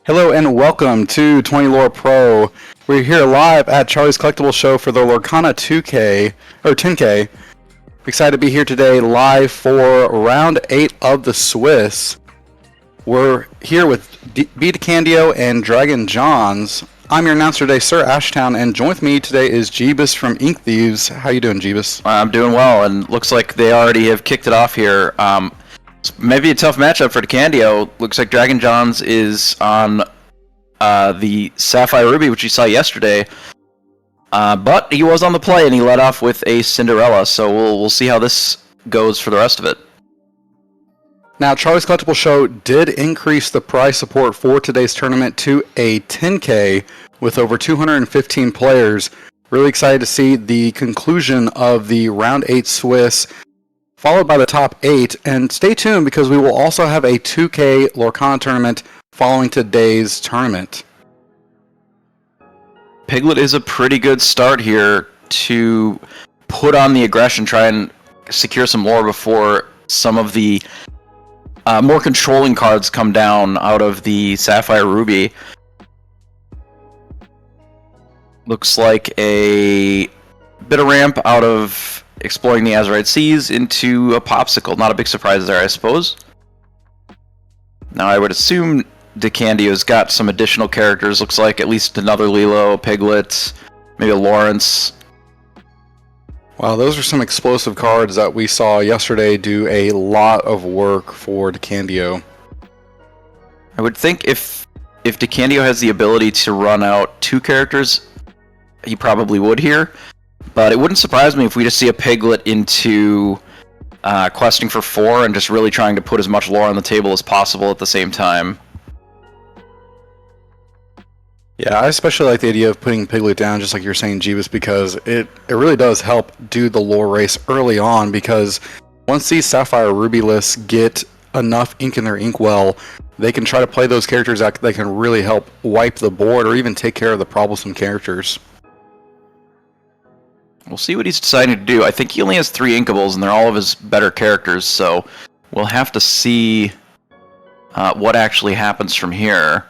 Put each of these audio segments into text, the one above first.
Hello and welcome to 20 Lore Pro. We're here live at Charlie's Collectible Show for the Lorcana 2K, or 10K. Excited to be here today live for round 8 of the Swiss. We're here with Decandio and DragonJonz. I'm your announcer today, SirAshtown, and join with me today is Jebas from Ink Thieves. How you doing, Jebas? I'm doing well, and looks like they already have kicked it off here. Maybe a tough matchup for Decandio. Looks like DragonJonz is on the Sapphire Ruby, which you saw yesterday. But he was on the play, and he led off with a Cinderella, so we'll see how this goes for the rest of it. Now, Charlie's Collectible Show did increase the prize support for today's tournament to a 10K with over 215 players. Really excited to see the conclusion of the round 8 Swiss, followed by the top 8. And stay tuned because we will also have a 2K Lorcana tournament following today's tournament. Piglet is a pretty good start here to put on the aggression, try and secure some lore before some of the more controlling cards come down out of the Sapphire Ruby. Looks like a bit of ramp out of exploring the Azurite Seas into a Popsicle. Not a big surprise there, I suppose. Now I would assume Decandio's got some additional characters. Looks like at least another Lilo, Piglet, maybe a Lawrence. Wow, those are some explosive cards that we saw yesterday do a lot of work for Decandio. I would think if Decandio has the ability to run out 2 characters, he probably would here. But it wouldn't surprise me if we just see a Piglet into questing for 4 and just really trying to put as much lore on the table as possible at the same time. Yeah, I especially like the idea of putting Piglet down, just like you're saying, Jebas, because it really does help do the lore race early on, because once these Sapphire Ruby lists get enough ink in their inkwell, they can try to play those characters that can really help wipe the board or even take care of the troublesome characters. We'll see what he's deciding to do. I think he only has 3 inkables, and they're all of his better characters, so we'll have to see what actually happens from here.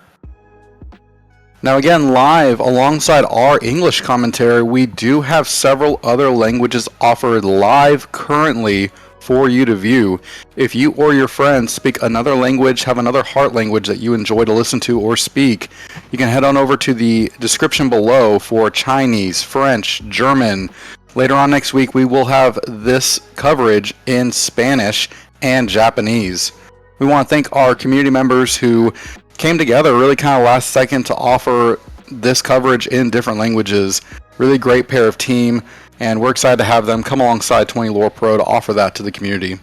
Now again, live alongside our English commentary, we do have several other languages offered live currently for you to view. If you or your friends speak another language, have another heart language that you enjoy to listen to or speak, you can head on over to the description below for Chinese, French, German. Later on next week, we will have this coverage in Spanish and Japanese. We want to thank our community members who came together really kind of last second to offer this coverage in different languages. Really great pair of team, and we're excited to have them come alongside 20 Lore Pro to offer that to the community.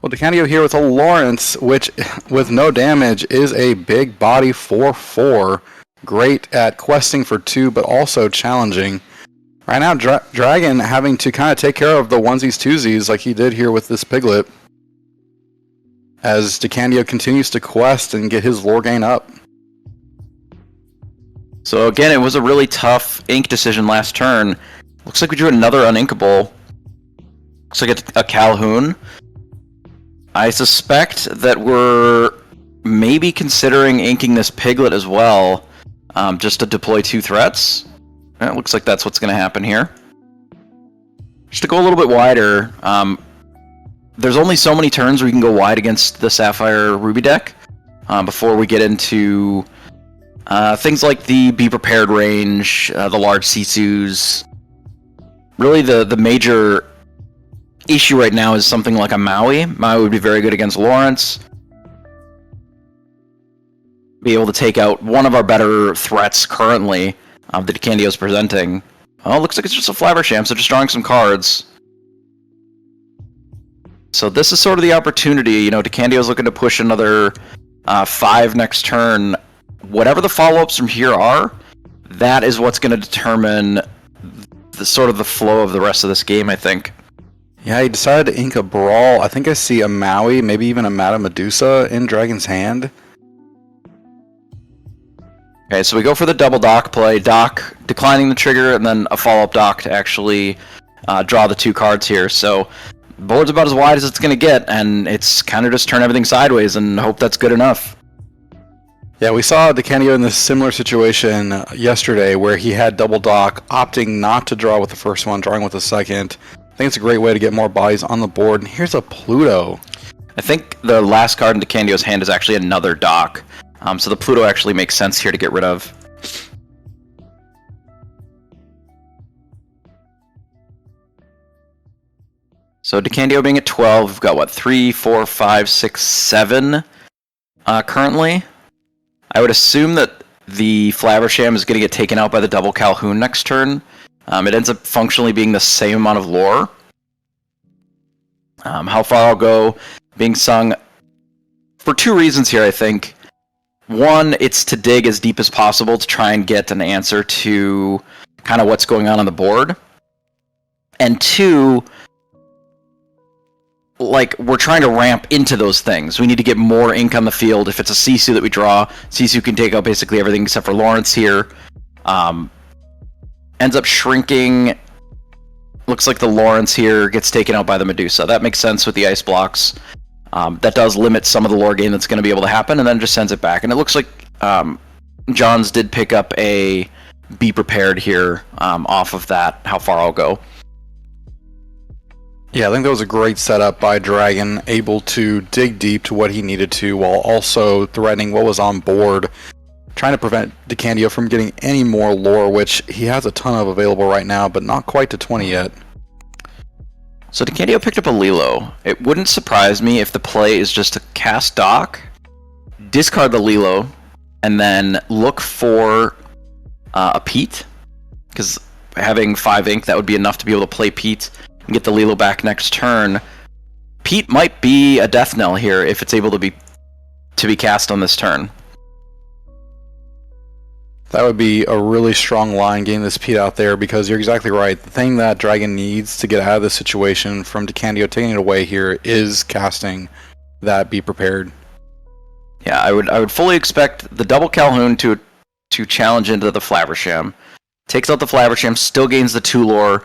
Well, Decandio here with a Lawrence, which with no damage is a big body 4/4. Great at questing for 2, but also challenging. Right now, Dragon having to kind of take care of the onesies twosies like he did here with this Piglet, as Decandio continues to quest and get his lore gain up. So again, it was a really tough ink decision last turn. Looks like we drew another uninkable. Looks like a Calhoun. I suspect that we're maybe considering inking this Piglet as well, just to deploy 2 threats. It looks like that's what's going to happen here. Just to go a little bit wider, there's only so many turns we can go wide against the Sapphire Ruby deck before we get into things like the Be Prepared range, the large Sisus. Really, the major issue right now is something like a Maui. Maui would be very good against Lawrence. Be able to take out one of our better threats currently that Decandio is presenting. Oh, looks like it's just a Flabbersham, so just drawing some cards. So this is sort of the opportunity. You know, Decandio's looking to push another 5 next turn. Whatever the follow-ups from here are, that is what's going to determine the sort of the flow of the rest of this game, I think. Yeah, he decided to ink a Brawl. I think I see a Maui, maybe even a Madame Medusa in Dragon's hand. Okay, so we go for the double dock play. Dock declining the trigger, and then a follow-up dock to actually draw the 2 cards here. So board's about as wide as it's going to get, and it's kind of just turn everything sideways and hope that's good enough. Yeah, we saw Decandio in this similar situation yesterday where he had double dock, opting not to draw with the first one, drawing with the second. I think it's a great way to get more bodies on the board. And here's a Pluto. I think the last card in Decandio's hand is actually another dock. So the Pluto actually makes sense here to get rid of. So Decandio being at 12, we've got what, 3, 4, 5, 6, 7 currently. I would assume that the Flaversham is going to get taken out by the double Calhoun next turn. It ends up functionally being the same amount of lore. How far I'll go being sung for two reasons here, I think. One, it's to dig as deep as possible to try and get an answer to kind of what's going on the board. And two, like, we're trying to ramp into those things. We need to get more ink on the field. If it's a Sisu that we draw, Sisu can take out basically everything except for Lawrence here. Ends up shrinking. Looks like the Lawrence here gets taken out by the Medusa. That makes sense with the ice blocks. That does limit some of the lore gain that's going to be able to happen, and then just sends it back. And it looks like Jonz did pick up a Be Prepared here off of that, How Far I'll Go. Yeah, I think that was a great setup by Dragon, able to dig deep to what he needed to while also threatening what was on board, trying to prevent Decandio from getting any more lore, which he has a ton of available right now, but not quite to 20 yet. So Decandio picked up a Lilo. It wouldn't surprise me if the play is just to cast Dock, discard the Lilo, and then look for a Pete, because having 5 ink, that would be enough to be able to play Pete and get the Lilo back next turn. Pete might be a death knell here if it's able to be cast on this turn. That would be a really strong line getting this Pete out there, because you're exactly right. The thing that Dragon needs to get out of this situation from Decandio taking it away here is casting that Be Prepared. Yeah, I would fully expect the double Calhoun to challenge into the Flaversham. Takes out the Flaversham, still gains the 2 lore,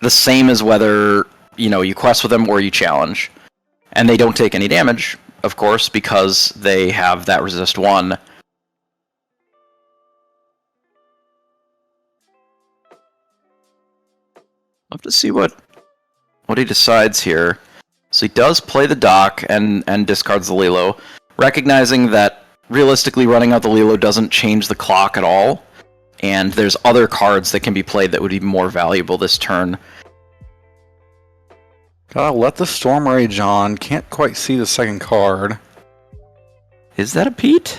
the same as whether, you quest with them or you challenge. And they don't take any damage, of course, because they have that resist 1. Love to see what he decides here. So he does play the Dock and discards the Lilo, recognizing that realistically running out the Lilo doesn't change the clock at all, and there's other cards that can be played that would be more valuable this turn. Gotta let the Storm Rage on. Can't quite see the second card. Is that a Pete?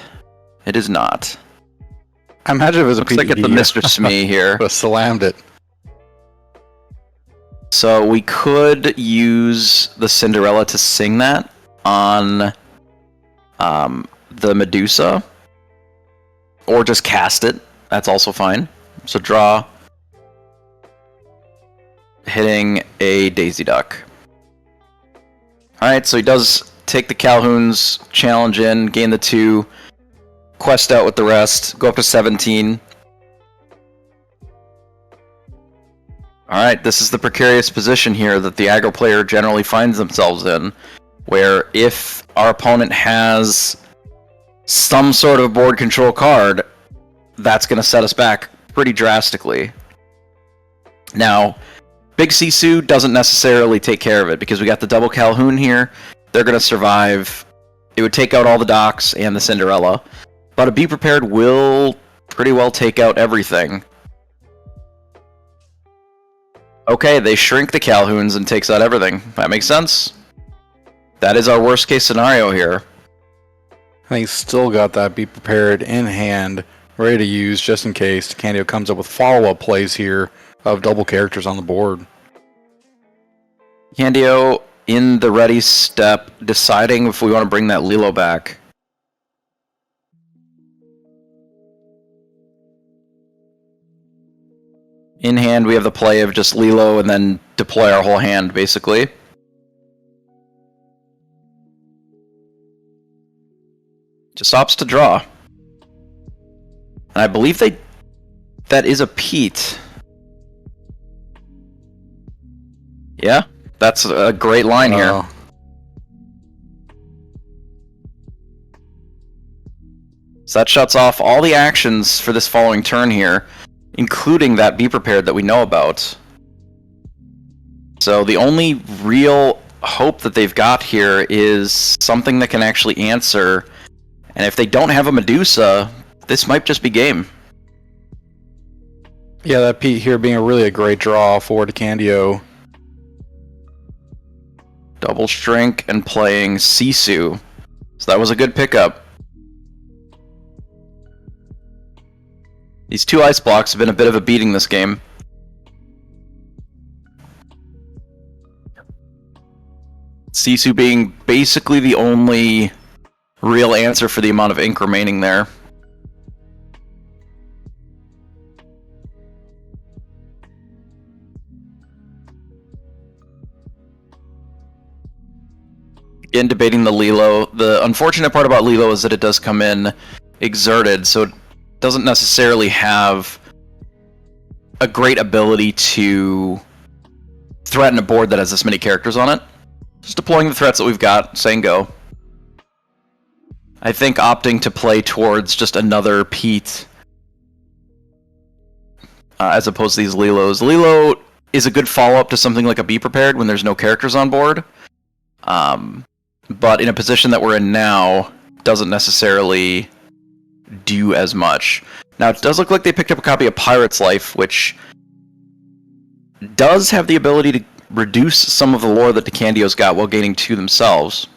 It is not. I imagine it was a Pete. Looks like it's the Mr. Smee here. But slammed it. So we could use the Cinderella to sing that on the Medusa, or just cast it. That's also fine. So draw, hitting a Daisy Duck. Alright, so he does take the Calhoun's challenge in, gain the 2, quest out with the rest, go up to 17. Alright, this is the precarious position here that the aggro player generally finds themselves in, where if our opponent has some sort of board control card, that's going to set us back pretty drastically. Now, Big Sisu doesn't necessarily take care of it, because we got the double Calhoun here. They're going to survive. It would take out all the Docks and the Cinderella, but a Be Prepared will pretty well take out everything. Okay, they shrink the Calhouns and takes out everything. That makes sense. That is our worst case scenario here. I think he's still got that Be Prepared in hand, ready to use just in case Decandio comes up with follow-up plays here of double characters on the board. Decandio in the ready step, deciding if we want to bring that Lilo back. In hand, we have the play of just Lilo and then deploy our whole hand, basically. Just opts to draw. And I believe that is a Pete. Yeah? That's a great line here. So that shuts off all the actions for this following turn here, including that Be Prepared that we know about. So the only real hope that they've got here is something that can actually answer, and if they don't have a Medusa, this might just be game. Yeah, that Pete here being really a great draw for Decandio. Double Shrink and playing Sisu. So that was a good pickup. These two ice blocks have been a bit of a beating this game. Sisu being basically the only real answer for the amount of ink remaining there. Again, debating the Lilo. The unfortunate part about Lilo is that it does come in exerted, so it doesn't necessarily have a great ability to threaten a board that has this many characters on it. Just deploying the threats that we've got, saying go. I think opting to play towards just another Pete as opposed to these Lilos. Lilo is a good follow-up to something like a Be Prepared when there's no characters on board. But in a position that we're in now, doesn't necessarily do as much. Now, it does look like they picked up a copy of Pirate's Life, which does have the ability to reduce some of the lore that Decandio's got while gaining 2 themselves.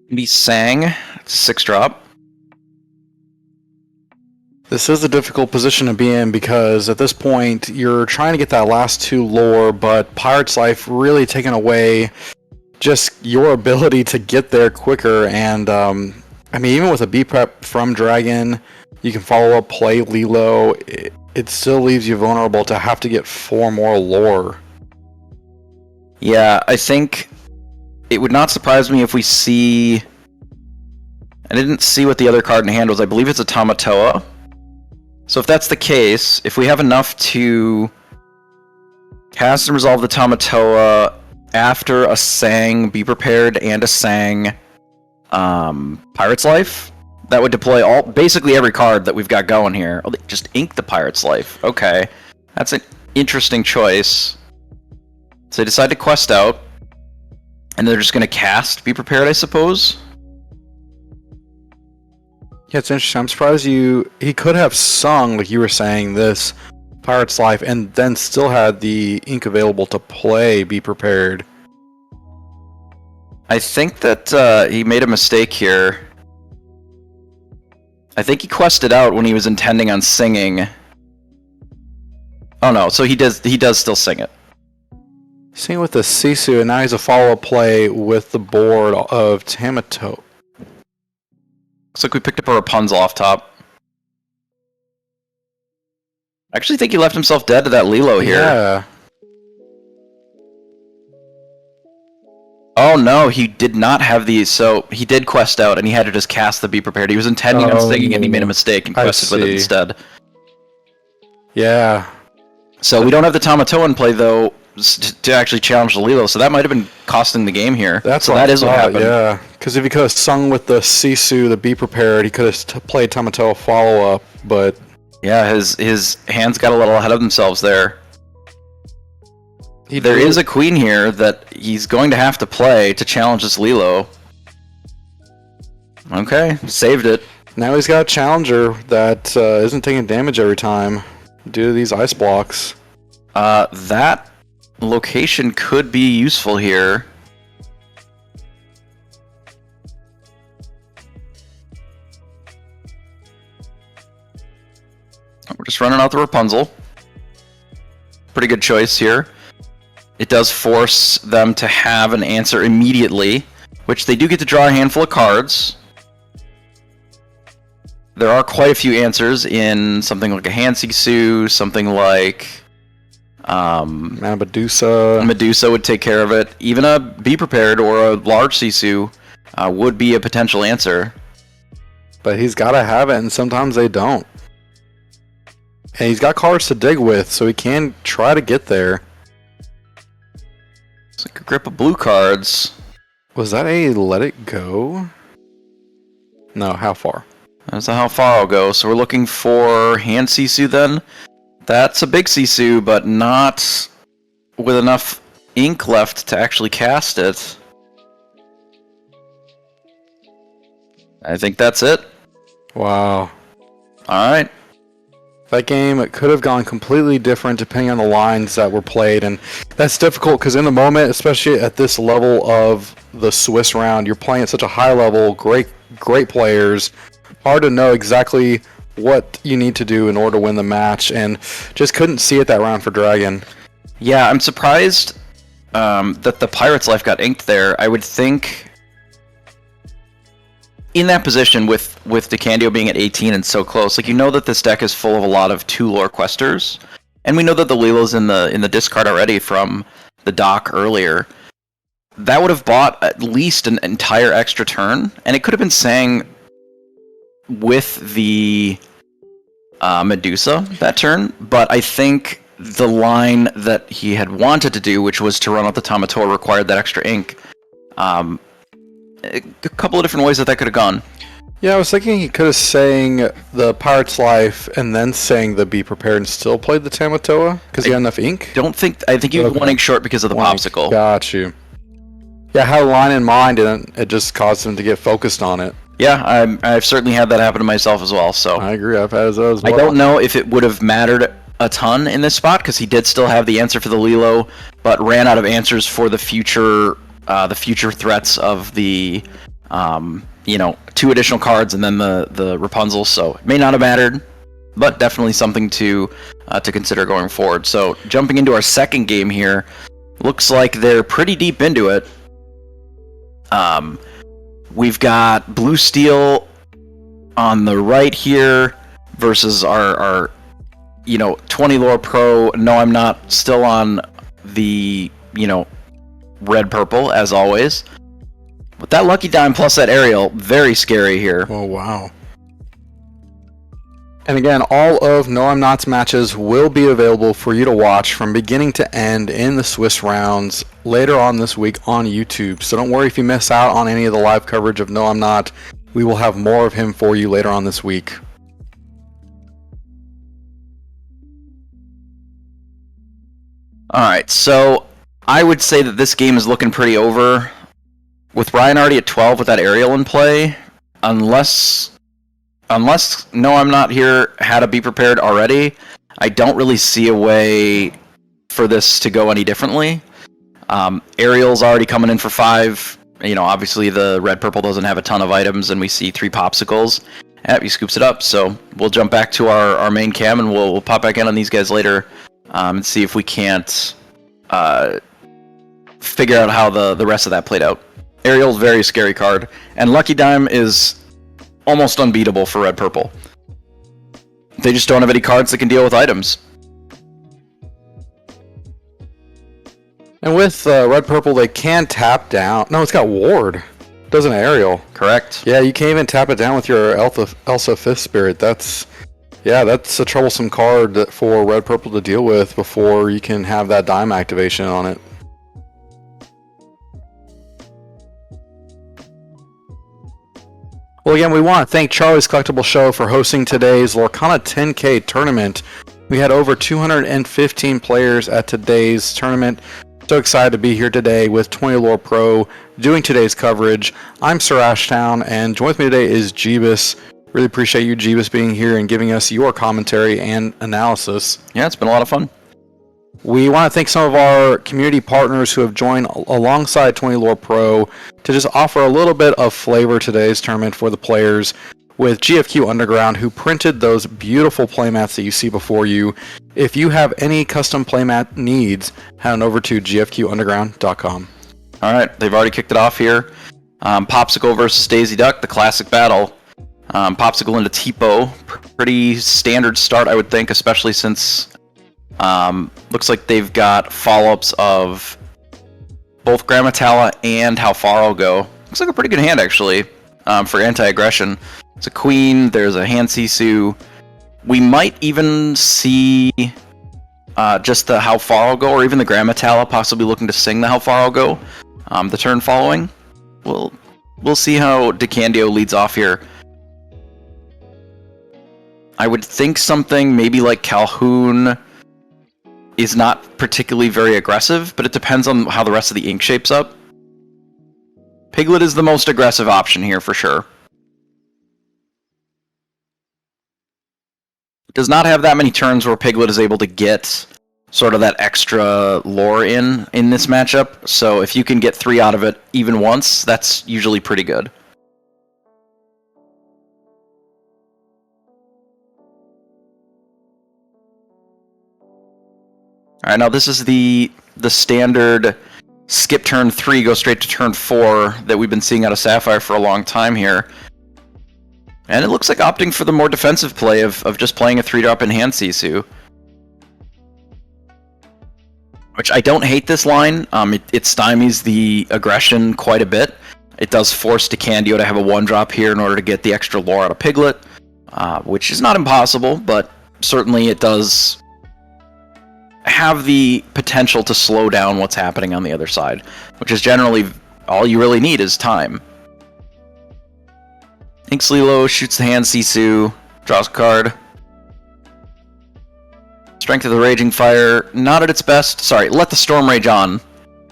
Be Sang, 6-drop. This is a difficult position to be in because at this point you're trying to get that last 2 lore, but Pirate's Life really taking away just your ability to get there quicker. And I mean, even with a B prep from Dragon, you can follow up, play Lilo. It still leaves you vulnerable to have to get 4 more lore. Yeah, I think it would not surprise me if we see... I didn't see what the other card in hand was. I believe it's a Tamatoa. So if that's the case, if we have enough to cast and resolve the Tamatoa after a Sang Be Prepared and a Sang Pirate's Life, that would deploy basically every card that we've got going here. Oh, they just ink the Pirate's Life. Okay. That's an interesting choice. So they decide to quest out, and they're just going to cast Be Prepared, I suppose? Yeah, it's interesting. I'm surprised he could have sung, like you were saying, this Pirate's Life, and then still had the ink available to play Be Prepared. I think that he made a mistake here. I think he quested out when he was intending on singing. Oh no, so he does still sing it. Sing with the Sisu, and now he's a follow-up play with the board of Tamato. Looks like we picked up a Rapunzel off top. I actually think he left himself dead to that Lilo here. Yeah. Oh no, he did not have these, so he did quest out and he had to just cast the Be Prepared. He was intending on singing and he made a mistake and quested with it instead. Yeah. So we don't have the Tamatoa in play though to actually challenge the Lilo, so that might have been costing the game here. That's so what that is what happened. Yeah, because if he could have sung with the Sisu, the Be Prepared, he could have played Tamatoa follow-up, but... Yeah, his hands got a little ahead of themselves there. There is a Queen here that he's going to have to play to challenge this Lilo. Okay, saved it. Now he's got a challenger that isn't taking damage every time due to these ice blocks. That location could be useful here. We're just running out the Rapunzel. Pretty good choice here. It does force them to have an answer immediately, which they do get to draw a handful of cards. There are quite a few answers in something like a Hansisu, something like... Medusa. Medusa would take care of it. Even a Be Prepared or a large Sisu would be a potential answer. But he's got to have it, and sometimes they don't. And he's got cards to dig with, so he can try to get there. It's like a grip of blue cards. Was that a let it go? No, how far? That's how far I'll go. So we're looking for hand Sisu then. That's a big Sisu, but not with enough ink left to actually cast it. I think that's it. Wow. Alright. That game, it could have gone completely different depending on the lines that were played, and that's difficult because in the moment, especially at this level of the Swiss round, you're playing at such a high level, great players, hard to know exactly what you need to do in order to win the match, and just couldn't see it that round for Dragon. Yeah, I'm surprised that the Pirate's Life got inked there. I would think in that position with Decandio being at 18 and so close, like, you know that this deck is full of a lot of 2 lore questers, and we know that the Lilo's in the discard already from the dock earlier. That would have bought at least an entire extra turn, and it could have been sang with the Medusa that turn, but I think the line that he had wanted to do, which was to run out the Tamatoa, required that extra ink. A couple of different ways that could have gone. Yeah, I was thinking he could have sang the Pirate's Life and then sang the Be Prepared and still played the Tamatoa because he had enough ink. I think he was one ink short because of the popsicle. Got you. Yeah, had a line in mind and it just caused him to get focused on it. Yeah, I've certainly had that happen to myself as well. So I agree. I've had those as well. I don't know if it would have mattered a ton in this spot because he did still have the answer for the Lilo, but ran out of answers for the future threats of the 2 additional cards and then the Rapunzel. So it may not have mattered, but definitely something to consider going forward. So jumping into our second game here, looks like they're pretty deep into it. We've got Blue Steel on the right here versus our 20 lore pro. No, I'm not, still on the red purple as always. With that Lucky Dime plus that Aerial, very scary here. Oh wow. And again, all of No I'm Not's matches will be available for you to watch from beginning to end in the Swiss rounds later on this week on YouTube. So don't worry if you miss out on any of the live coverage of No I'm Not. We will have more of him for you later on this week. Alright, so I would say that this game is looking pretty over. With Ryan already at 12 with that Aerial in play, unless No I'm Not here had a Be Prepared already, I don't really see a way for this to go any differently. Aerial's already coming in for 5. Obviously the red purple doesn't have a ton of items, and we see 3 popsicles. He scoops it up. So we'll jump back to our main cam, and we'll pop back in on these guys later and see if we can't figure out how the rest of that played out. Aerial's very scary card, and Lucky Dime is almost unbeatable for red purple. They just don't have any cards that can deal with items. And with red purple, they can tap down. No, it's got ward. Doesn't Aerial? Correct. Yeah, you can't even tap it down with your Elsa Fifth Spirit. That's a troublesome card for red purple to deal with before you can have that dime activation on it. Well, again, we want to thank Charlie's Collectible Show for hosting today's Lorcana 10K tournament. We had over 215 players at today's tournament. So excited to be here today with 20 Lore Pro doing today's coverage. I'm SirAshtown, and joining with me today is Jebas. Really appreciate you, Jebas, being here and giving us your commentary and analysis. Yeah, it's been a lot of fun. We want to thank some of our community partners who have joined alongside 20 Lore Pro to just offer a little bit of flavor today's tournament for the players, with GFQ Underground, who printed those beautiful playmats that you see before you. If you have any custom playmat needs, head on over to gfqunderground.com. All right, they've already kicked it off here. Popsicle versus Daisy Duck, the classic battle. Popsicle into Tipo, pretty standard start, I would think, especially since looks like they've got follow-ups of both Grammatala and How Far I'll Go. Looks like a pretty good hand, actually, for anti-aggression. It's a Queen, there's a hand Sisu, We might even see just the How Far I'll Go, or even the Grammatala possibly looking to sing the How Far I'll Go the turn following. We'll see how Decandio leads off here. I would think something maybe like Calhoun is not particularly very aggressive, but it depends on how the rest of the ink shapes up. Piglet is the most aggressive option here for sure. Does not have that many turns where Piglet is able to get sort of that extra lore in this matchup, so if you can get 3 out of it even once, that's usually pretty good. Alright, now this is the standard skip turn 3, go straight to turn 4 that we've been seeing out of Sapphire for a long time here. And it looks like opting for the more defensive play of just playing a 3-drop in hand Sisu. Which I don't hate this line. It stymies the aggression quite a bit. It does force Decandio to have a 1-drop here in order to get the extra lore out of Piglet. Which is not impossible, but certainly it does have the potential to slow down what's happening on the other side, which is generally all you really need is time. Inks Lilo shoots the hand Sisu, draws a card. Strength of the Raging Fire, not at its best. Sorry, Let the Storm Rage On,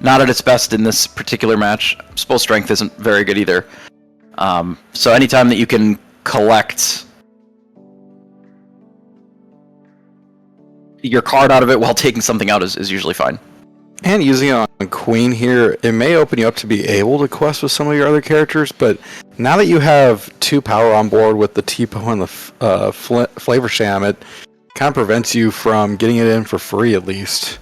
not at its best in this particular match. I suppose Strength isn't very good either. So anytime that you can collect your card out of it while taking something out is usually fine. And using it on Queen here, it may open you up to be able to quest with some of your other characters, but now that you have 2 power on board with the Tipo and the Flavor Sham, it kind of prevents you from getting it in for free at least.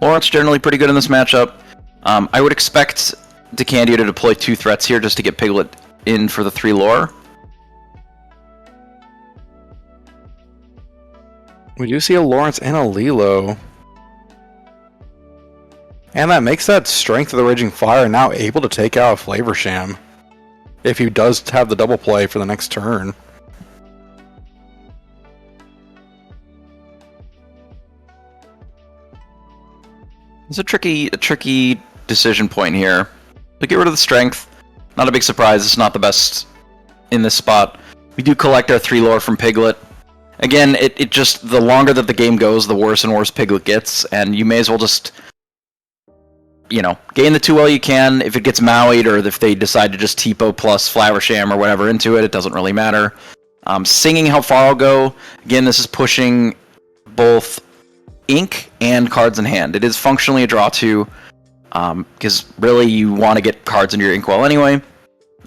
Lawrence generally pretty good in this matchup. I would expect Decandio to deploy 2 threats here just to get Piglet in for the 3 lore. We do see a Lawrence and a Lilo. And that makes that Strength of the Raging Fire now able to take out a Flavor Sham, if he does have the double play for the next turn. It's a tricky decision point here. To get rid of the Strength, not a big surprise, it's not the best in this spot. We do collect our 3 lore from Piglet. Again, it just, the longer that the game goes, the worse and worse Piglet gets, and you may as well just, you know, gain the 2 while you can. If it gets Maui'd, or if they decide to just Tipo plus Flower Sham or whatever into it, it doesn't really matter. Singing How Far I'll Go, again, this is pushing both ink and cards in hand. It is functionally a draw 2, because really you want to get cards into your inkwell anyway,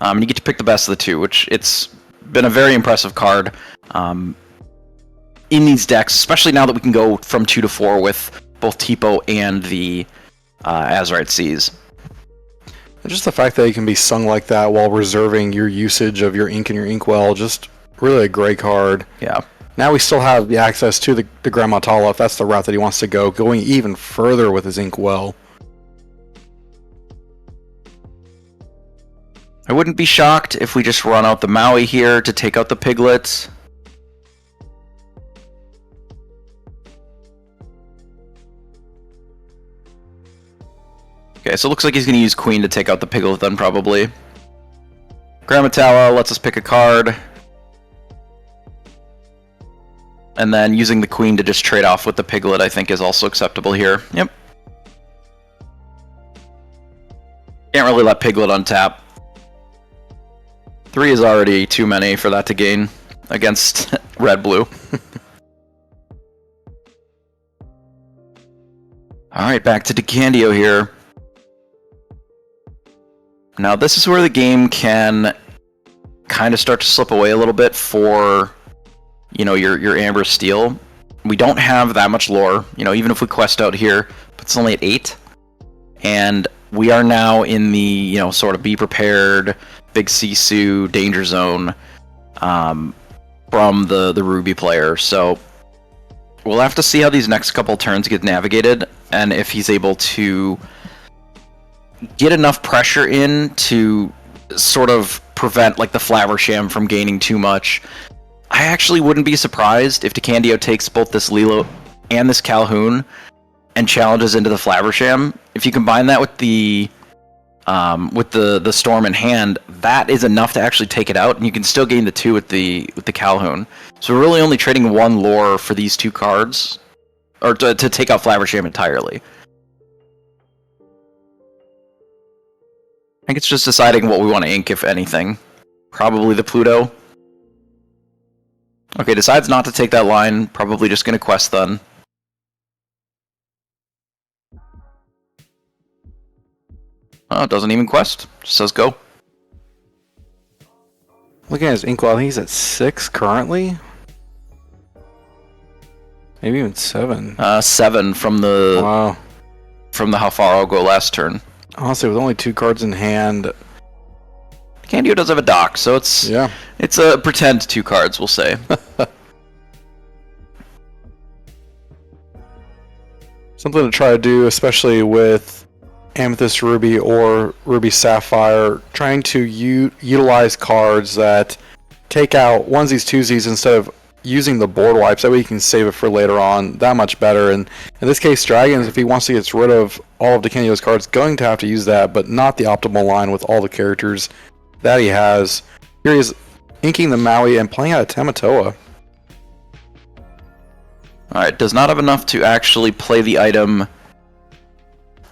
and you get to pick the best of the 2, which it's been a very impressive card in these decks, especially now that we can go from 2 to 4 with both Tipo and the Azurite Seas. And just the fact that it can be sung like that while reserving your usage of your ink and your inkwell, just really a great card. Yeah. Now we still have the access to the Grammatala, if that's the route that he wants to go, going even further with his inkwell. I wouldn't be shocked if we just run out the Maui here to take out the Piglet. Okay, so it looks like he's going to use Queen to take out the Piglet then, probably. Grammatala lets us pick a card. And then using the Queen to just trade off with the Piglet, I think, is also acceptable here. Yep. Can't really let Piglet untap. 3 is already too many for that to gain against red-blue. Alright, back to Decandio here. Now this is where the game can kind of start to slip away a little bit for, you know, your Amber Steel. We don't have that much lore, you know, even if we quest out here, but it's only at 8. And we are now in the, you know, sort of be prepared, big Sisu, danger zone from the Ruby player. So we'll have to see how these next couple turns get navigated, and if he's able to get enough pressure in to sort of prevent like the Flower Sham from gaining too much. I actually wouldn't be surprised if Decandio takes both this Lilo and this Calhoun and challenges into the Flabbersham. If you combine that with the Storm in hand, that is enough to actually take it out, and you can still gain the 2 with the Calhoun. So we're really only trading 1 lore for these 2 cards, or to take out Flabbersham entirely. I think it's just deciding what we want to ink, if anything. Probably the Pluto. Okay, decides not to take that line. Probably just going to quest then. Oh, it doesn't even quest. Just says go. Looking at his inkwell, I think he's at 6 currently. Maybe even 7. 7 from the how far I'll go last turn. Honestly, with only 2 cards in hand. Candio does have a dock, so it's a pretend 2 cards, we'll say. Something to try to do, especially with Amethyst Ruby or Ruby Sapphire, trying to utilize cards that take out onesies, twosies instead of using the board wipes. That way you can save it for later on. That much better. And in this case, Dragons, if he wants to get rid of all of Decandio's cards, going to have to use that, but not the optimal line with all the characters that he has. Here he is inking the Maui and playing out a Tamatoa. Alright, does not have enough to actually play the item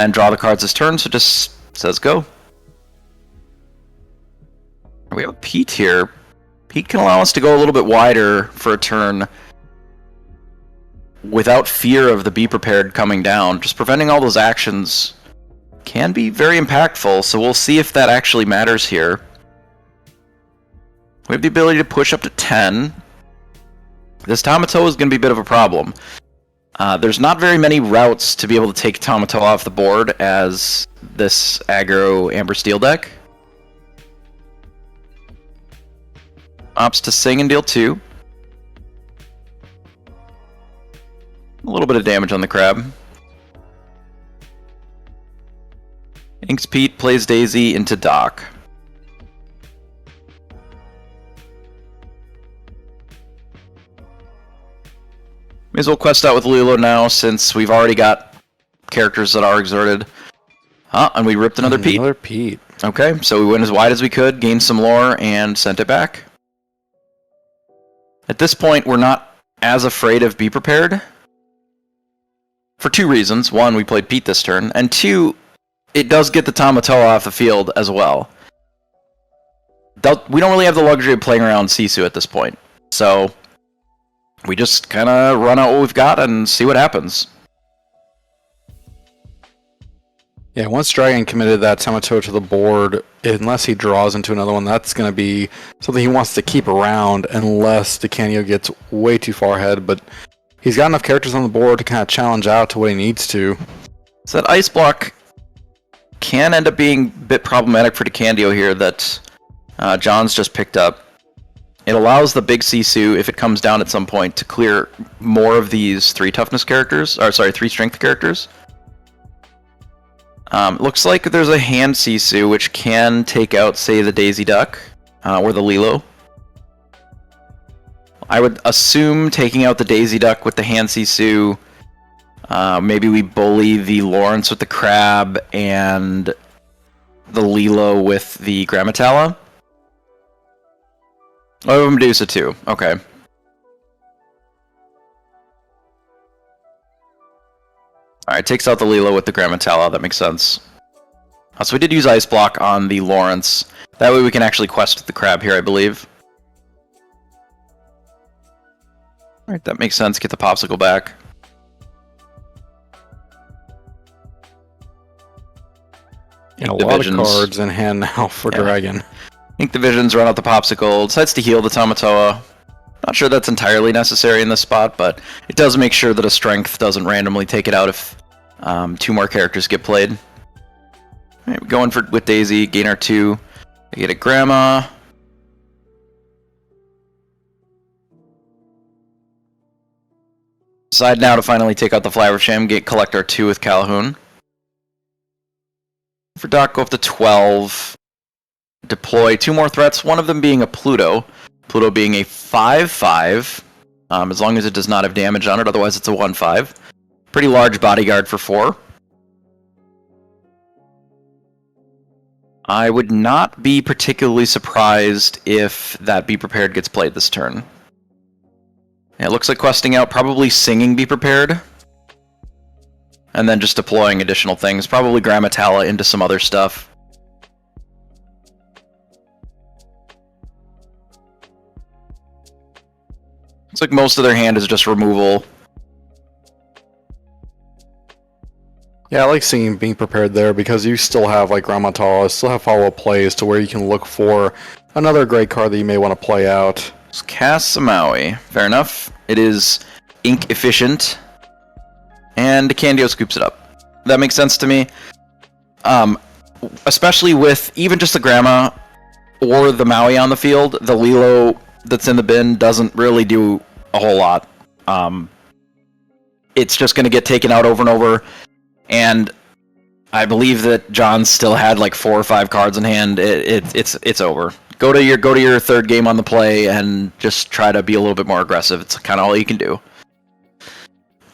and draw the cards this turn, so just says go. We have a Pete here. Pete can allow us to go a little bit wider for a turn without fear of the Be Prepared coming down. Just preventing all those actions can be very impactful, so we'll see if that actually matters here. We have the ability to push up to 10. This Tamatoa is going to be a bit of a problem. There's not very many routes to be able to take Tamatoa off the board as this aggro Amber Steel deck. Opts to sing and deal 2. A little bit of damage on the crab. Inks Pete, plays Daisy into Dock. May as well quest out with Lilo now, since we've already got characters that are exerted. And we ripped another Pete. Another Pete. Okay, so we went as wide as we could, gained some lore, and sent it back. At this point, we're not as afraid of Be Prepared. For 2 reasons. 1, we played Pete this turn, and 2, it does get the Tamatoa off the field as well. We don't really have the luxury of playing around Sisu at this point, so we just kind of run out what we've got and see what happens. Yeah, once Dragon committed that Tamatoa to the board, unless he draws into another one, that's going to be something he wants to keep around unless Decandio gets way too far ahead. But he's got enough characters on the board to kind of challenge out to what he needs to. So that Ice Block can end up being a bit problematic for Decandio here that Jonz just picked up. It allows the big Sisu, if it comes down at some point, to clear more of these 3 toughness characters, or sorry, 3 strength characters. Looks like there's a hand Sisu, which can take out, say, the Daisy Duck, or the Lilo. I would assume taking out the Daisy Duck with the hand Sisu, maybe we bully the Lawrence with the Crab, and the Lilo with the Grammatala. Oh, Medusa too. Okay. Alright, takes out the Lilo with the Grammatala. That makes sense. So we did use Ice Block on the Lawrence. That way we can actually quest with the Crab here, I believe. Alright, that makes sense. Get the Popsicle back. A lot of cards in hand now for Dragon. Ink the Visions, run out the Popsicle, decides to heal the Tamatoa. Not sure that's entirely necessary in this spot, but it does make sure that a Strength doesn't randomly take it out if 2 more characters get played. Alright, we're going with Daisy, gain our 2. I get a Grandma. Decide now to finally take out the Flabbersham, collect our 2 with Calhoun. For Doc, go up to 12. Deploy 2 more threats, one of them being a Pluto. Pluto being a 5/5, as long as it does not have damage on it, otherwise it's a 1/5. Pretty large bodyguard for 4. I would not be particularly surprised if that Be Prepared gets played this turn. Yeah, it looks like questing out, probably singing Be Prepared. And then just deploying additional things, probably Grammatala into some other stuff. Looks like most of their hand is just removal. Yeah, I like seeing Being Prepared there because you still have like Grammatala, still have follow-up plays to where you can look for another great card that you may want to play out. Let's cast Samawi. Fair enough. It is ink efficient. And Decandio scoops it up. That makes sense to me. Especially with even just the Gramma or the Maui on the field, the Lilo that's in the bin doesn't really do a whole lot. It's just going to get taken out over and over. And I believe that John still had like 4 or 5 cards in hand. It's over. Go to your third game on the play and just try to be a little bit more aggressive. It's kind of all you can do.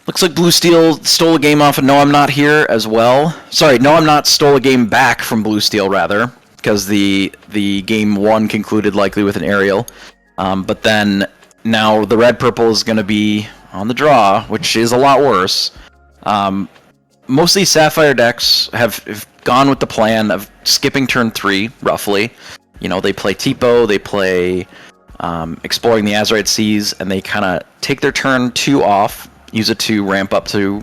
Looks like Blue Steel stole a game off of No I'm Not Here as well. Sorry, No I'm Not stole a game back from Blue Steel rather, because the game 1 concluded likely with an aerial. But then now the red purple is going to be on the draw, which is a lot worse. Most of these Sapphire decks have gone with the plan of skipping turn 3, roughly. You know, they play Tipo, they play Exploring the Azurite Seas, and they kind of take their turn 2 off, use it to ramp up to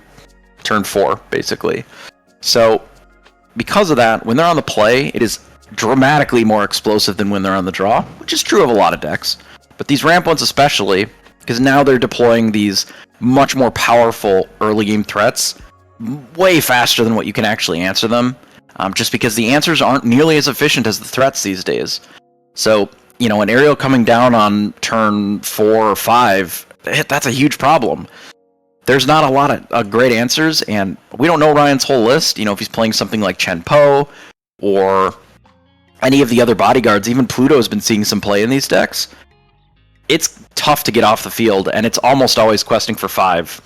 turn 4, basically. So, because of that, when they're on the play, it is dramatically more explosive than when they're on the draw, which is true of a lot of decks. But these ramp ones especially, because now they're deploying these much more powerful early game threats way faster than what you can actually answer them, just because the answers aren't nearly as efficient as the threats these days. So, you know, an aerial coming down on turn 4 or 5, that's a huge problem. There's not a lot of great answers, and we don't know Ryan's whole list. You know, if he's playing something like Chen Po, or any of the other bodyguards, even Pluto's been seeing some play in these decks. It's tough to get off the field, and it's almost always questing for 5.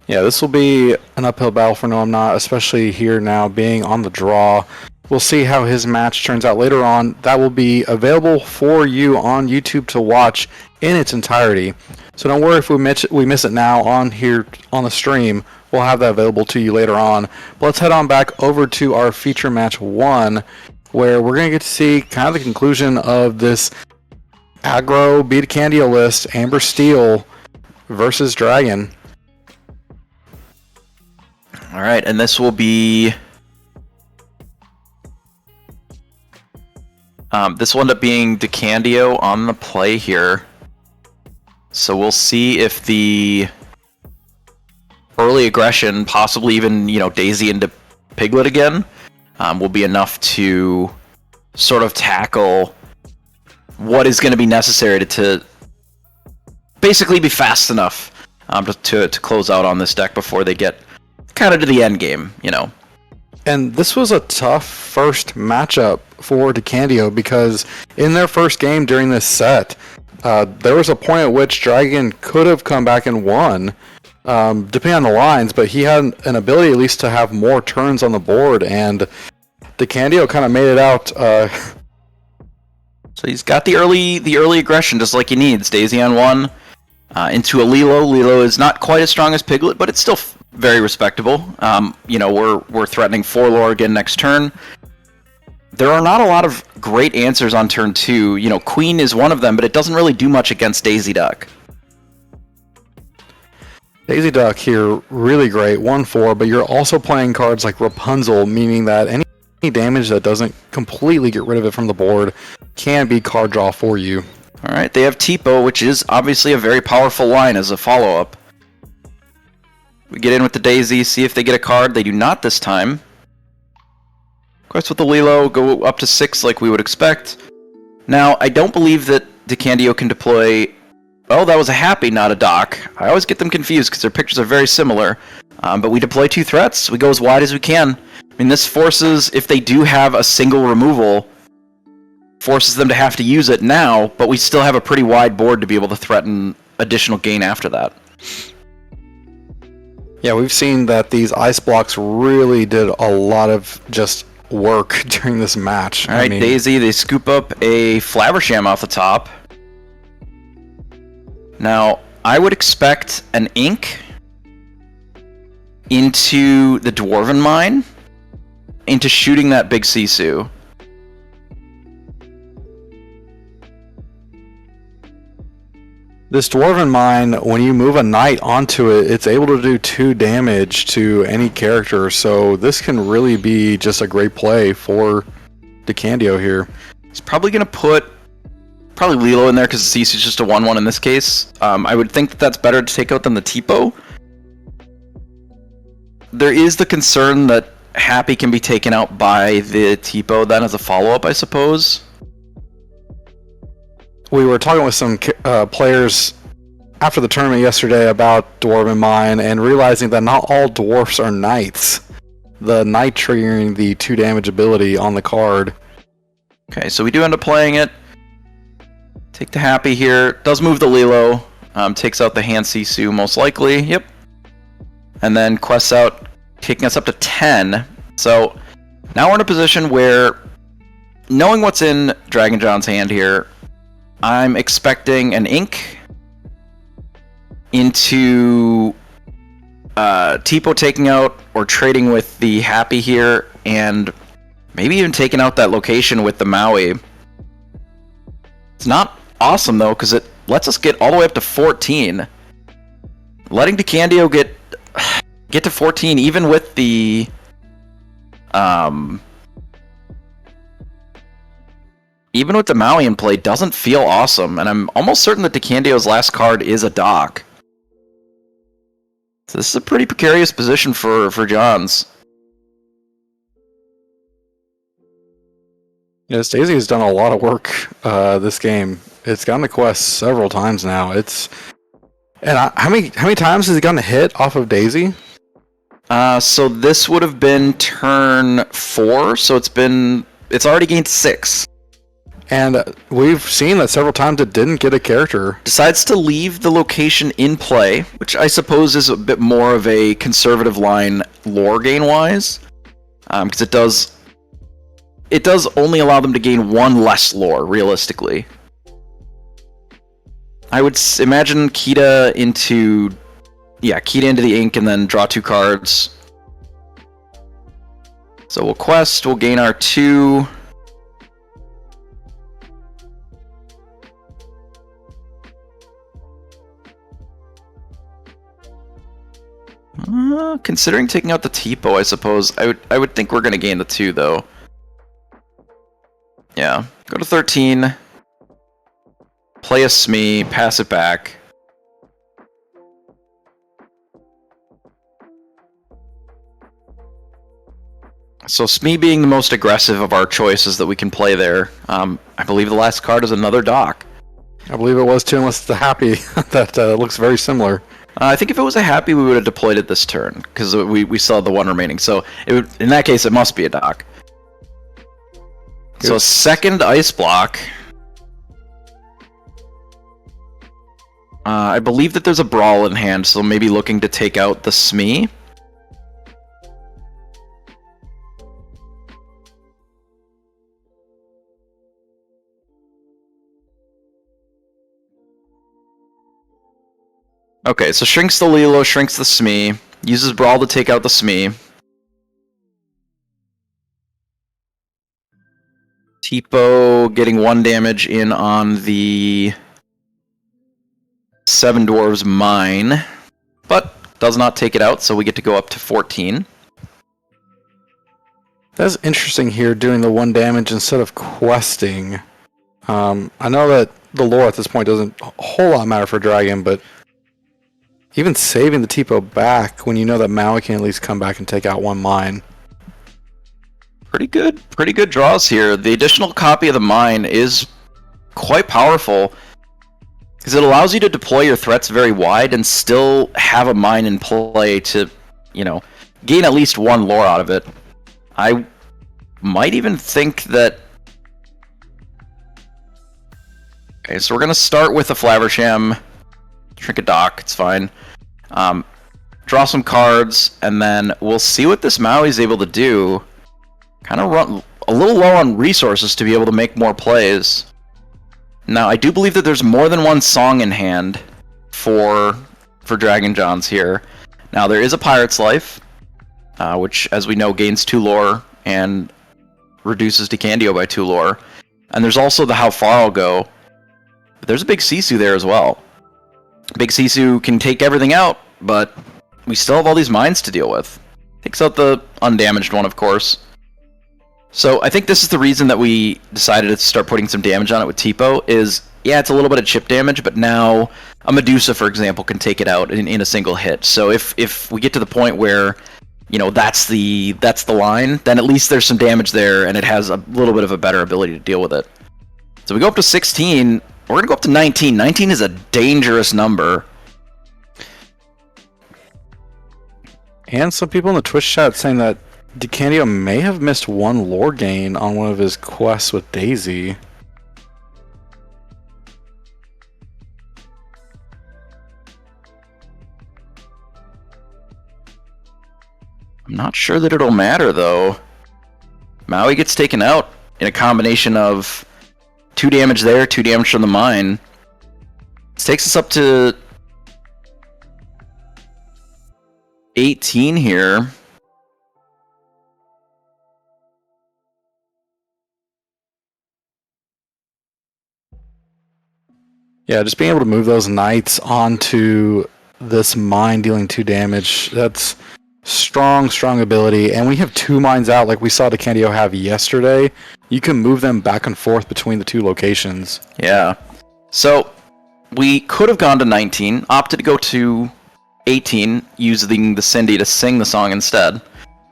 Yeah, this will be an uphill battle for No I'm Not, especially here now being on the draw. We'll see how his match turns out later on. That will be available for you on YouTube to watch in its entirety. So don't worry if we miss it now on here on the stream. We'll have that available to you later on. But let's head on back over to our feature match 1, where we're going to get to see kind of the conclusion of this aggro Decandio list, Amber Steel versus Dragon. Alright, and this will be... this will end up being Decandio on the play here. So we'll see if the early aggression, possibly even, you know, Daisy into Piglet again, will be enough to sort of tackle what is going to be necessary to basically be fast enough to close out on this deck before they get kind of to the end game, you know. And this was a tough first matchup for Decandio because in their first game during this set, there was a point at which Dragon could have come back and won, depending on the lines, but he had an ability at least to have more turns on the board, and Decandio kind of made it out. So he's got the early aggression just like he needs. Daisy on 1, into a Lilo. Lilo is not quite as strong as Piglet, but it's still very respectable. You know, we're threatening 4 lore again next turn. There are not a lot of great answers on turn 2. You know, Queen is one of them, but it doesn't really do much against Daisy Duck. Daisy Duck here, really great, 1/4, but you're also playing cards like Rapunzel, meaning that any damage that doesn't completely get rid of it from the board can be card draw for you. Alright, they have Tipo, which is obviously a very powerful line as a follow-up. We get in with the Daisy, see if they get a card. They do not this time. Of course, with the Lilo, go up to 6 like we would expect. Now, I don't believe that Decandio can deploy... Oh, that was a Happy, not a Doc. I always get them confused because their pictures are very similar. But we deploy 2 threats. We go as wide as we can. I mean, this forces, if they do have a single removal, forces them to have to use it now, but we still have a pretty wide board to be able to threaten additional gain after that. Yeah, we've seen that these ice blocks really did a lot of just work during this match. All right, Daisy, they scoop up a Flaversham off the top. Now, I would expect an Ink into the Dwarven Mine, into shooting that big Sisu. This Dwarven Mine, when you move a knight onto it, it's able to do 2 damage to any character, so this can really be just a great play for Decandio here. He's probably going to put Lilo in there because the Sisu's just a 1-1 in this case. I would think that that's better to take out than the Tipo. There is the concern that Happy can be taken out by the Tipo then as a follow-up, I suppose. We were talking with some players after the tournament yesterday about Dwarven Mine and realizing that not all dwarfs are knights. The knight triggering the 2 damage ability on the card. Okay, so we do end up playing it. Take the Happy here. Does move the Lilo. Takes out the hand Sisu most likely. Yep. And then quests out, taking us up to 10. So now we're in a position where, knowing what's in DragonJonz's hand here, I'm expecting an Ink into Tipo taking out or trading with the Happy here, and maybe even taking out that location with the Maui. It's not awesome though, because it lets us get all the way up to 14. Letting Decandio get to 14 even with the Maui in play doesn't feel awesome, and I'm almost certain that Decandio's last card is a dock. So this is a pretty precarious position for Jonz. Yes, Daisy has done a lot of work this game. It's gotten the quest several times now. How many times has it gotten a hit off of Daisy? So this would have been turn 4, so it's already gained 6. And we've seen that several times it didn't get a character. Decides to leave the location in play, which I suppose is a bit more of a conservative line lore gain-wise. Because it does only allow them to gain 1 less lore, realistically. I would imagine Kita into the Ink and then draw 2 cards. So we'll quest, we'll gain our 2. Considering taking out the Tipo, I suppose I would think we're gonna gain the 2 though. Yeah, go to 13. Play a Smee, pass it back. So Smee being the most aggressive of our choices that we can play there. I believe the last card is another dock. I believe it was too, unless it's the Happy that looks very similar. I think if it was a Happy, we would have deployed it this turn, because we still had the 1 remaining. So in that case, it must be a dock. Good. So second ice block. I believe that there's a Brawl in hand, so maybe looking to take out the Smee. Okay, so shrinks the Lilo, shrinks the Smee, uses Brawl to take out the Smee. Tipo getting 1 damage in on the 7 Dwarves Mine, but does not take it out, so we get to go up to 14. That's interesting here, doing the 1 damage instead of questing. I know that the lore at this point doesn't a whole lot matter for Dragon, but even saving the Tipo back when you know that Maui can at least come back and take out 1 mine. Pretty good draws here. The additional copy of the mine is quite powerful, because it allows you to deploy your threats very wide and still have a mine in play to, gain at least 1 lore out of it. I might even think that Okay, so we're going to start with a Flaversham, Trinket Dock, it's fine. Draw some cards, and then we'll see what this Maui's able to do. Kind of run a little low on resources to be able to make more plays. Now, I do believe that there's more than one song in hand for DragonJonz here. Now, there is a Pirate's Life, which, as we know, gains 2 lore and reduces Decandio by 2 lore. And there's also the How Far I'll Go. But there's a big Sisu there as well. Big Sisu can take everything out, but we still have all these mines to deal with. Takes out the undamaged one, of course. So I think this is the reason that we decided to start putting some damage on it with Tipo, is, yeah, it's a little bit of chip damage, but now a Medusa, for example, can take it out in a single hit. So if we get to the point where, you know, that's the line, then at least there's some damage there, and it has a little bit of a better ability to deal with it. So we go up to 16, we're going to go up to 19. 19 is a dangerous number. And some people in the Twitch chat saying that Decandio may have missed 1 lore gain on one of his quests with Daisy. I'm not sure that it'll matter, though. Maui gets taken out in a combination of 2 damage there, 2 damage from the mine. This takes us up to 18 here. Yeah, just being able to move those knights onto this mine dealing 2 damage, that's strong ability. And we have 2 mines out like we saw Decandio have yesterday. You can move them back and forth between the 2 locations. Yeah. So we could have gone to 19, opted to go to 18, using the Cindy to sing the song instead,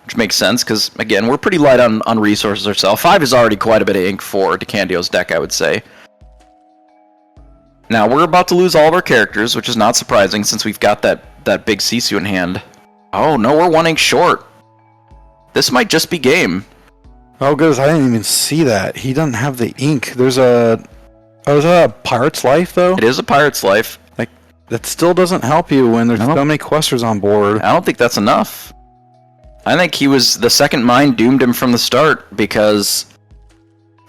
which makes sense because, again, we're pretty light on resources ourselves. 5 is already quite a bit of ink for Decandio's deck, I would say. Now, we're about to lose all of our characters, which is not surprising since we've got that big Sisu in hand. Oh, no, we're 1 ink short. This might just be game. Oh, goodness, I didn't even see that. He doesn't have the ink. There's a... Oh, is that a Pirate's Life, though? It is a Pirate's Life. Like, that still doesn't help you when there's so many questers on board. I don't think that's enough. I think the second mine doomed him from the start because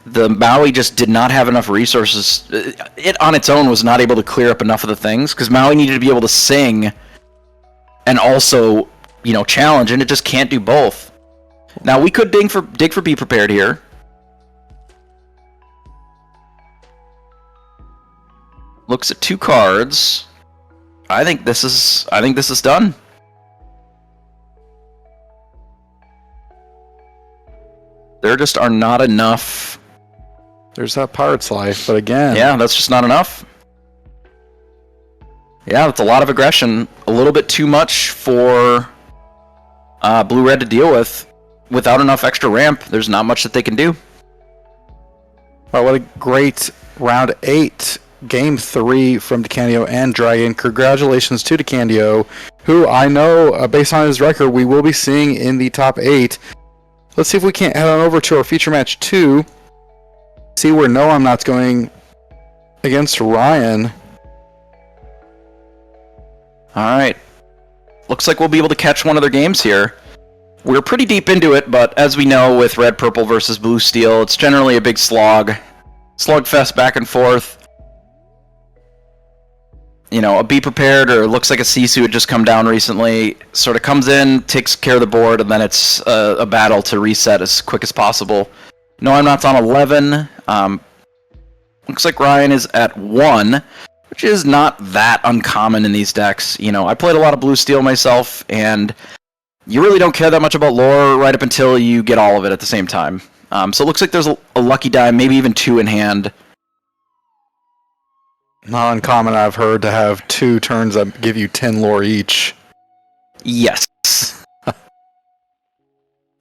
the Maui just did not have enough resources. It on its own was not able to clear up enough of the things because Maui needed to be able to sing and also, you know, challenge, and it just can't do both. Now we could dig for Be Prepared here. Looks at 2 cards. I think this is done. There just are not enough. There's that Pirate's Life, but again... Yeah, that's just not enough. Yeah, that's a lot of aggression. A little bit too much for Blue-Red to deal with. Without enough extra ramp, there's not much that they can do. Wow, what a great round 8. Game 3 from Decandio and Dragon. Congratulations to Decandio, who I know, based on his record, we will be seeing in the top 8. Let's see if we can't head on over to our feature match 2. See where No I'm Not's going against Ryan. Alright. Looks like we'll be able to catch one of their games here. We're pretty deep into it, but as we know with Red Purple versus Blue Steel, it's generally a big slugfest back and forth. You know, a Be Prepared, or it looks like a Sisu had just come down recently, sort of comes in, takes care of the board, and then it's a battle to reset as quick as possible. No, I'm Not's on 11. Looks like Ryan is at 1, which is not that uncommon in these decks. You know, I played a lot of Blue Steel myself, and you really don't care that much about lore right up until you get all of it at the same time. So it looks like there's a lucky die, maybe even 2 in hand. Not uncommon, I've heard, to have 2 turns that give you 10 lore each. Yes.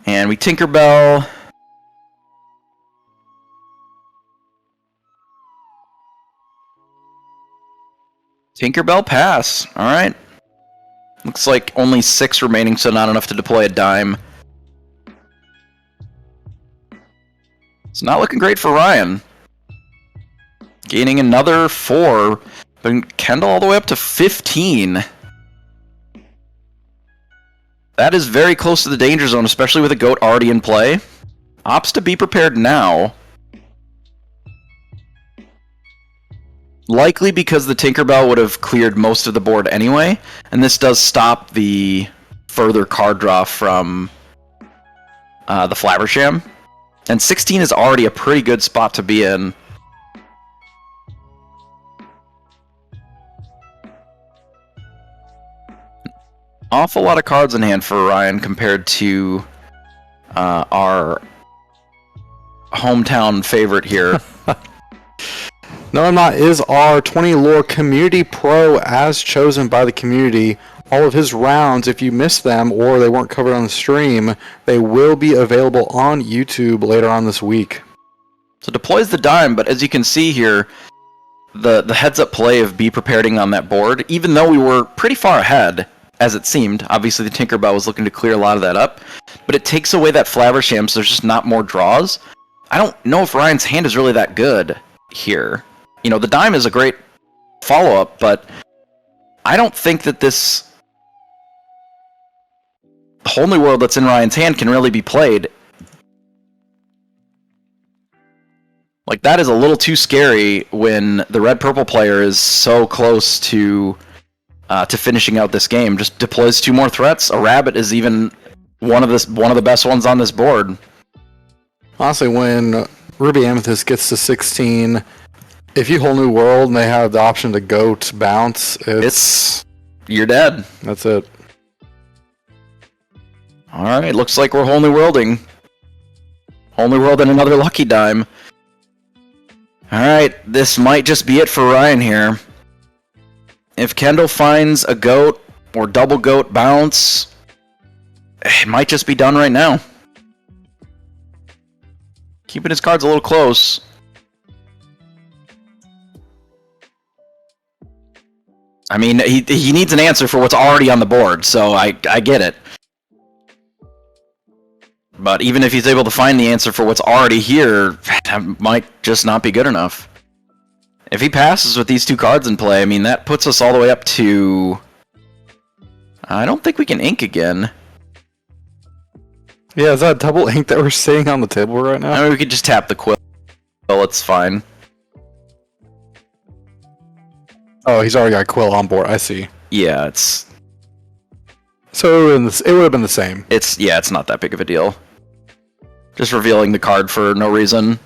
And we Tinkerbell. Tinkerbell pass. Alright. Looks like only 6 remaining, so not enough to deploy a dime. It's not looking great for Ryan. Gaining another 4. But Kendall all the way up to 15. That is very close to the danger zone, especially with a goat already in play. Opts to be prepared now. Likely because the Tinkerbell would have cleared most of the board anyway, and this does stop the further card draw from the Flabbersham. And 16 is already a pretty good spot to be in. Awful lot of cards in hand for Ryan compared to our hometown favorite here. No, I'm not. Is our 20 Lore Community Pro as chosen by the community. All of his rounds, if you missed them or they weren't covered on the stream, they will be available on YouTube later on this week. So deploys the dime, but as you can see here, the heads-up play of be preparing on that board, even though we were pretty far ahead, as it seemed. Obviously, the Tinkerbell was looking to clear a lot of that up, but it takes away that Flabbersham, so there's just not more draws. I don't know if Ryan's hand is really that good here. You know, the dime is a great follow-up, but I don't think that this whole new world that's in Ryan's hand can really be played. Like, that is a little too scary when the red-purple player is so close to finishing out this game. Just deploys 2 more threats. A rabbit is even one of the best ones on this board. Honestly, when Ruby Amethyst gets to 16, if you whole new world and they have the option to goat bounce, you're dead. That's it. Alright, looks like we're whole new worlding. Whole new world and another lucky dime. Alright, this might just be it for Ryan here. If Kendall finds a goat or double goat bounce, it might just be done right now. Keeping his cards a little close. I mean, he needs an answer for what's already on the board, so I get it. But even if he's able to find the answer for what's already here, that might just not be good enough. If he passes with these 2 cards in play, I mean, that puts us all the way up to... I don't think we can ink again. Yeah, is that double ink that we're seeing on the table right now? I mean, we could just tap the quill. It's fine. Oh, he's already got Quill on board. I see. Yeah, it's... So it would have been the same. It's not that big of a deal. Just revealing the card for no reason.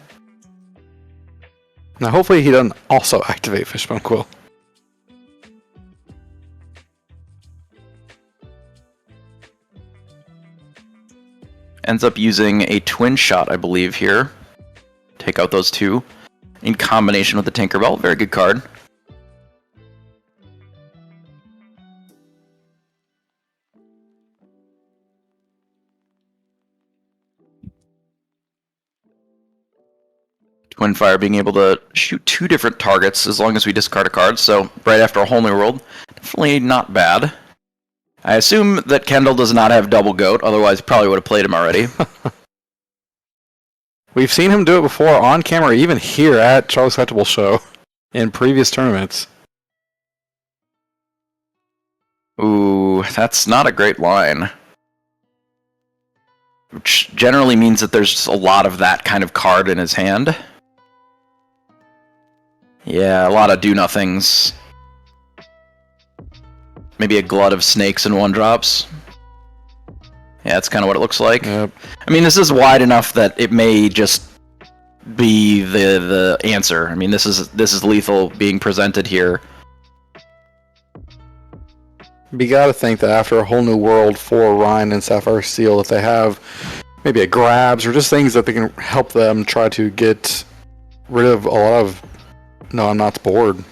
Now, hopefully he doesn't also activate Fishbone Quill. Ends up using a twin shot, I believe, here. Take out those 2. In combination with the Tinkerbell. Very good card. Twinfire being able to shoot 2 different targets as long as we discard a card, so right after a whole new world. Definitely not bad. I assume that Kendall does not have double goat, otherwise he probably would have played him already. We've seen him do it before on camera, even here at Charles Collectible Show in previous tournaments. Ooh, that's not a great line. Which generally means that there's just a lot of that kind of card in his hand. Yeah, a lot of do-nothings. Maybe a glut of snakes and 1-drops. Yeah, that's kind of what it looks like. Yep. I mean, this is wide enough that it may just be the answer. I mean, this is lethal being presented here. But you gotta think that after a whole new world for Ryan and Sapphire Steel, if they have maybe a grabs or just things that they can help them try to get rid of a lot of No, I'm not bored.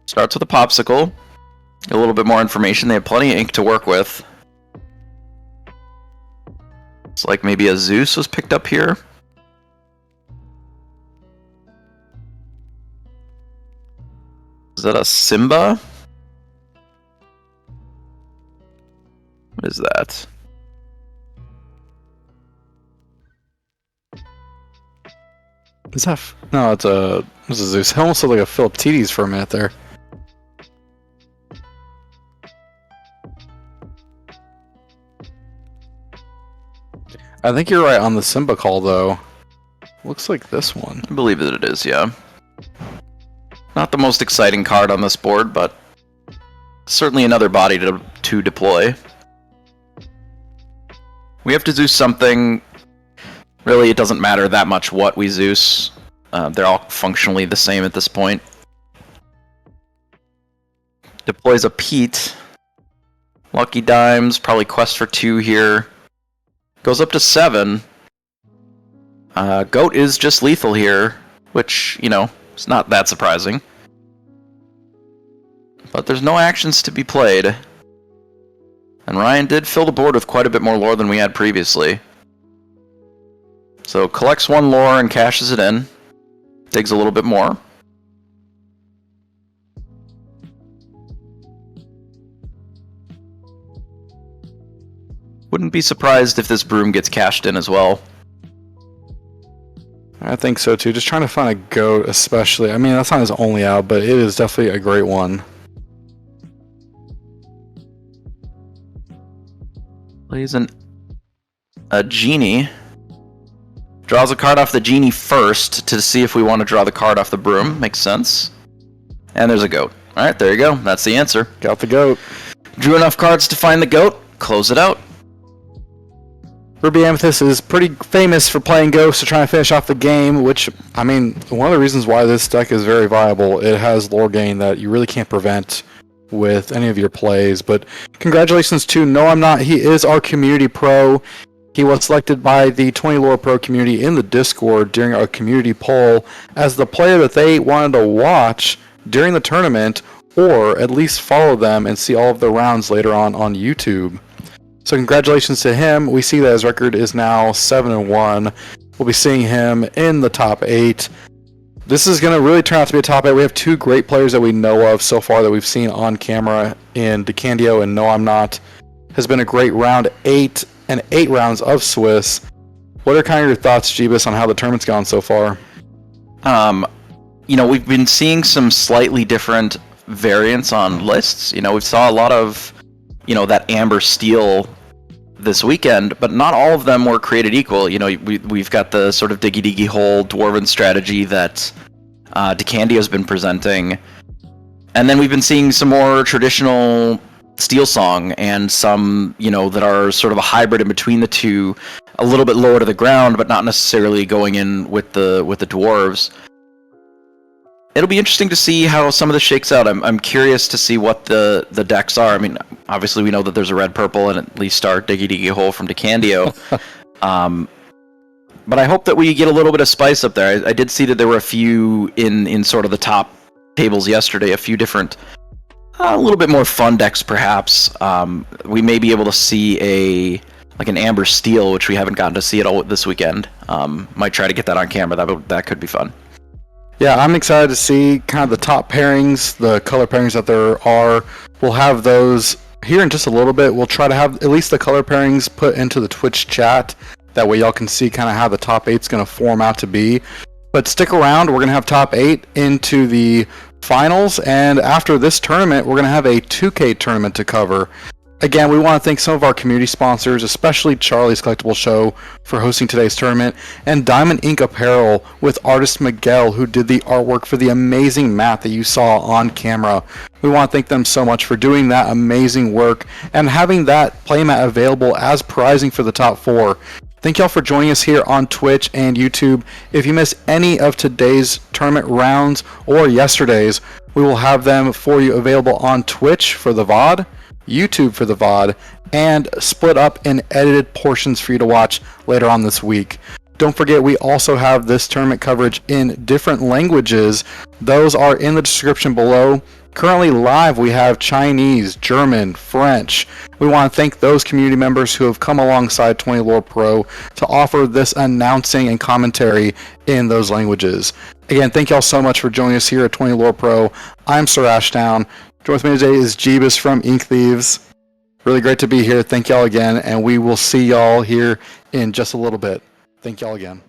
Starts with a popsicle. A little bit more information. They have plenty of ink to work with. It's like maybe a Zeus was picked up here. Is that a Simba? What is that? Is that? No, it's a Zeus. It almost looked like a Philiptides for a minute there. I think you're right on the Simba call, though. Looks like this one. I believe that it is, yeah. Not the most exciting card on this board, but certainly another body to deploy. We have to do something. Really, it doesn't matter that much what we Zeus. They're all functionally the same at this point. Deploys a Pete. Lucky Dimes, probably Quest for 2 here. Goes up to 7. Goat is just lethal here, which, you know, it's not that surprising. But there's no actions to be played. And Ryan did fill the board with quite a bit more lore than we had previously. So collects 1 lore and cashes it in. Digs a little bit more. Wouldn't be surprised if this broom gets cashed in as well. I think so too. Just trying to find a goat, especially. I mean, that's not his only out, but it is definitely a great one. Plays a genie. Draws a card off the genie first to see if we want to draw the card off the broom. Makes sense. And there's a goat. Alright, there you go. That's the answer. Got the goat. Drew enough cards to find the goat. Close it out. Ruby Amethyst is pretty famous for playing ghosts to try and finish off the game, which, I mean, one of the reasons why this deck is very viable. It has lore gain that you really can't prevent with any of your plays. But congratulations to No I'm Not. He is our community pro. He was selected by the 20 Lore Pro community in the Discord during our community poll as the player that they wanted to watch during the tournament, or at least follow them and see all of the rounds later on YouTube. So congratulations to him. We see that his record is now 7-1. We'll be seeing him in the top 8. This is going to really turn out to be a top 8. We have 2 great players that we know of so far that we've seen on camera in Decandio and No I'm Not. Has been a great round 8 and 8 rounds of Swiss. What are kind of your thoughts, Jebas, on how the tournament's gone so far? You know, we've been seeing some slightly different variants on lists. You know, we saw a lot of, you know, that Amber Steel this weekend, but not all of them were created equal. You know, we've got the sort of diggy diggy hole dwarven strategy that Decandio's been presenting, and then we've been seeing some more traditional Steel Song and some, you know, that are sort of a hybrid in between the two, a little bit lower to the ground, but not necessarily going in with the dwarves. It'll be interesting to see how some of this shakes out. I'm curious to see what the decks are. I mean, obviously we know that there's a red purple and at least our diggy diggy hole from Decandio. But I hope that we get a little bit of spice up there. I did see that there were a few in sort of the top tables yesterday, a few different, a little bit more fun decks perhaps. We may be able to see like an Amber Steel, which we haven't gotten to see at all this weekend. Might try to get that on camera. That could be fun. Yeah, I'm excited to see kind of the top pairings, the color pairings that there are. We'll have those here in just a little bit. We'll try to have at least the color pairings put into the Twitch chat. That way y'all can see kind of how the top 8's going to form out to be. But stick around. We're going to have top 8 into the finals. And after this tournament, we're going to have a 2K tournament to cover. Again, we want to thank some of our community sponsors, especially Charlie's Collectible Show for hosting today's tournament, and Diamond Ink Apparel with artist Miguel, who did the artwork for the amazing mat that you saw on camera. We want to thank them so much for doing that amazing work and having that playmat available as prizing for the top 4. Thank y'all for joining us here on Twitch and YouTube. If you missed any of today's tournament rounds or yesterday's, we will have them for you available on Twitch for the VOD, YouTube for the VOD, and split up in edited portions for you to watch later on this week. Don't forget, we also have this tournament coverage in different languages. Those are in the description below. Currently live, we have Chinese, German, French. We want to thank those community members who have come alongside 20 Lore Pro to offer this announcing and commentary in those languages. Again, thank y'all so much for joining us here at 20 Lore Pro. I'm SirAshtown. Joining me today is Jebas from Ink Thieves. Really great to be here. Thank y'all again, and we will see y'all here in just a little bit. Thank y'all again.